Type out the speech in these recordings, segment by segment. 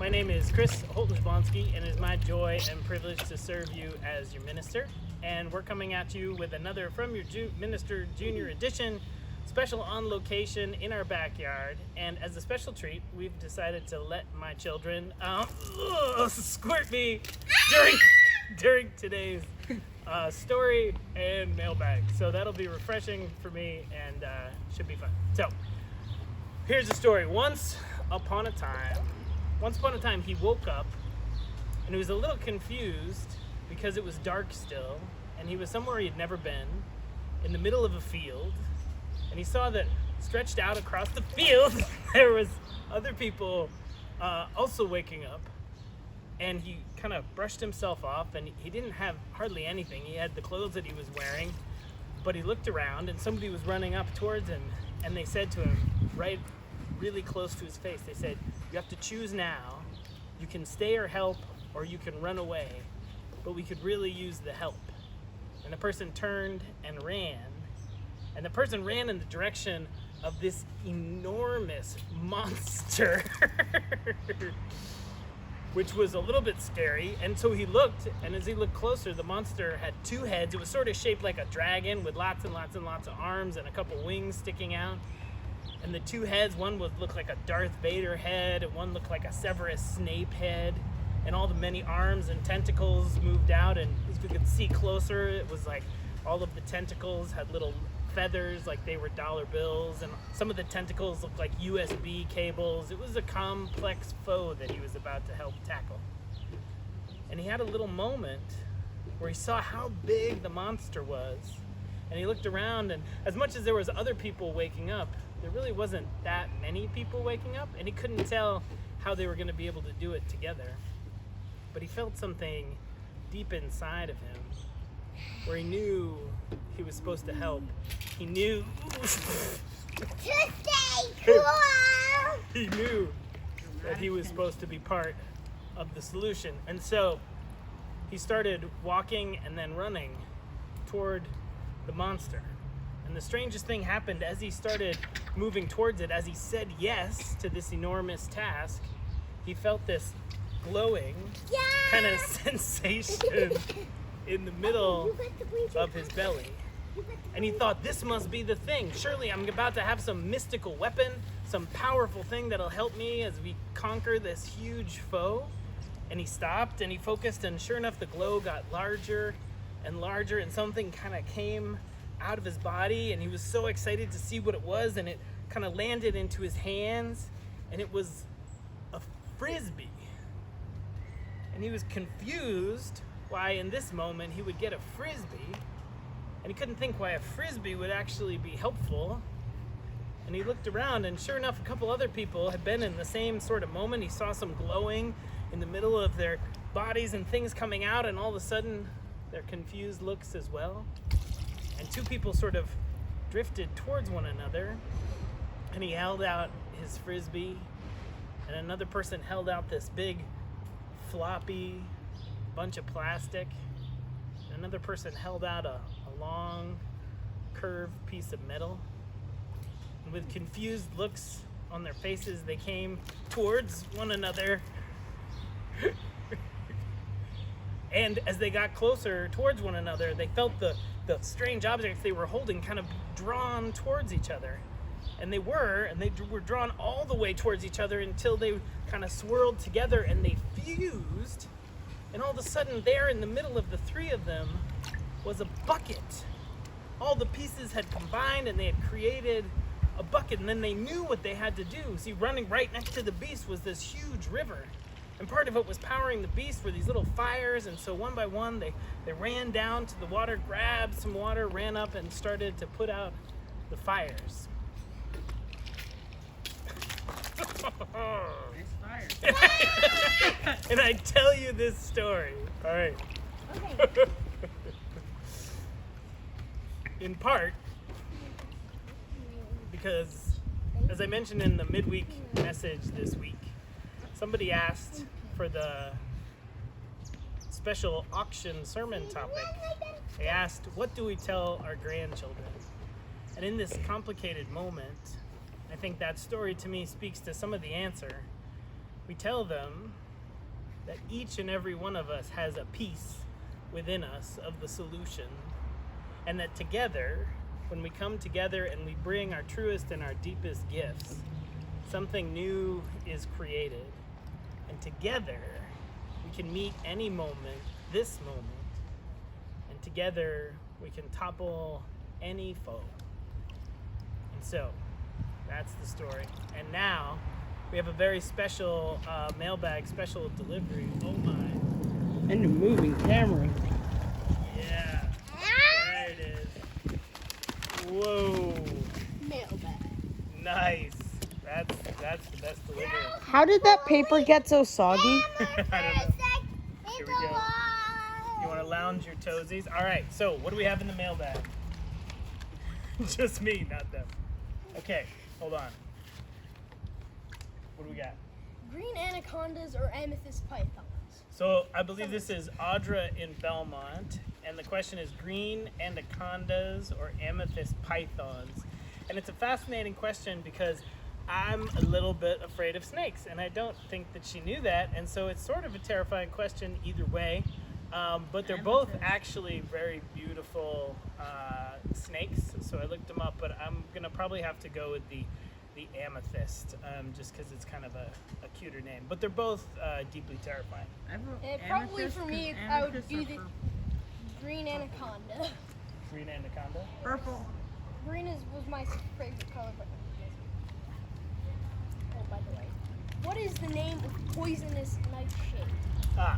My name is Chris Holton-Jablonski, and it is my joy and privilege to serve you as your minister. And we're coming at you with another From Your Minister Junior Edition, special on location in our backyard. And as a special treat, we've decided to let my children squirt me during today's story and mailbag. So that'll be refreshing for me and should be fun. So here's the story. Once upon a time, he woke up and he was a little confused because it was dark still, and he was somewhere he'd never been, in the middle of a field, and he saw that stretched out across the field there was other people also waking up, and he kind of brushed himself off, and he didn't have hardly anything. He had the clothes that he was wearing, but he looked around and somebody was running up towards him, and they said to him, right really close to his face, they said, "You have to choose now. You can stay or help, or you can run away, but we could really use the help." And the person turned and ran, and the person ran in the direction of this enormous monster, which was a little bit scary. And so he looked, and as he looked closer, the monster had two heads. It was sort of shaped like a dragon with lots and lots and lots of arms and a couple wings sticking out. And the two heads, one would look like a Darth Vader head, and one looked like a Severus Snape head. And all the many arms and tentacles moved out, and as you could see closer, it was like all of the tentacles had little feathers like they were dollar bills, and some of the tentacles looked like USB cables. It was a complex foe that he was about to help tackle. And he had a little moment where he saw how big the monster was, and he looked around, and as much as there was other people waking up, there really wasn't that many people waking up, and he couldn't tell how they were going to be able to do it together. But he felt something deep inside of him where he knew he was supposed to help. He knew he knew that he was supposed to be part of the solution. And so he started walking and then running toward the monster. And the strangest thing happened as he started moving towards it. As he said yes to this enormous task, he felt this glowing kind of sensation in the middle of his belly. And he thought, this must be the thing. Surely I'm about to have some mystical weapon, some powerful thing that'll help me as we conquer this huge foe. And he stopped and he focused, and sure enough, the glow got larger and larger, and something kind of came out of his body, and he was so excited to see what it was, and it kind of landed into his hands, and it was a frisbee. And he was confused why in this moment he would get a frisbee, and he couldn't think why a frisbee would actually be helpful. And he looked around, and sure enough, a couple other people had been in the same sort of moment. He saw some glowing in the middle of their bodies and things coming out, and all of a sudden their confused looks as well. And two people sort of drifted towards one another, and he held out his frisbee, and another person held out this big floppy bunch of plastic, and another person held out a long curved piece of metal. And with confused looks on their faces, they came towards one another. And as they got closer towards one another, they felt the strange objects they were holding kind of drawn towards each other. And they were drawn all the way towards each other until they kind of swirled together and they fused. And all of a sudden, there in the middle of the three of them was a bucket. All the pieces had combined and they had created a bucket, and then they knew what they had to do. See, running right next to the beast was this huge river. And part of what was powering the beast were these little fires, and so one by one they ran down to the water, grabbed some water, ran up and started to put out the fires. And I tell you this story. All right. Okay. In part because, as I mentioned in the midweek message this week, somebody asked for the special auction sermon topic. They asked, what do we tell our grandchildren? And in this complicated moment, I think that story to me speaks to some of the answer. we tell them that each and every one of us has a piece within us of the solution, and that together, when we come together and we bring our truest and our deepest gifts, something new is created. And together, we can meet any moment, this moment, and together we can topple any foe. And so, that's the story. And now, we have a very special mailbag, special delivery. Oh my. And a moving camera. Yeah. There it is. Whoa. Mailbag. Nice. That's the best delivery. How did that paper get so soggy? I don't know. Here we go. You want to lounge your toesies? All right. So, what do we have in the mailbag? Just me, not them. Okay. Hold on. What do we got? Green anacondas or amethyst pythons? So I believe this is Audra in Belmont, and the question is green anacondas or amethyst pythons. And it's a fascinating question because I'm a little bit afraid of snakes, and I don't think that she knew that, and so it's sort of a terrifying question either way. But they're both actually very beautiful snakes, so I looked them up, but I'm gonna probably have to go with the amethyst, just because it's kind of a cuter name. But they're both deeply terrifying. Probably for me, I would do the green anaconda. Green anaconda? Purple. Green was my favorite color. But oh, by the way, what is the name of poisonous nightshade?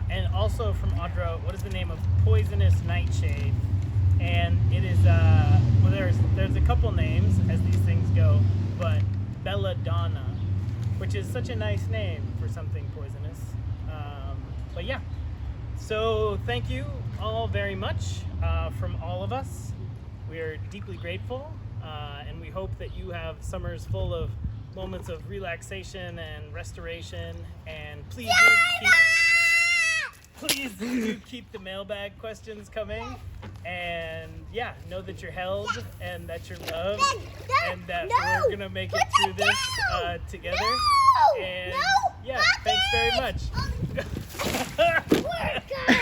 And also from Audra, what is the name of poisonous nightshade? And it is, well, there's a couple names as these things go, but belladonna, which is such a nice name for something poisonous. But yeah, so thank you all very much from all of us. We are deeply grateful, and we hope that you have summers full of moments of relaxation and restoration. And please do keep the mailbag questions coming. And yeah, know that you're held and that you're loved, and that we're gonna make it through this together. And yeah, thanks very much.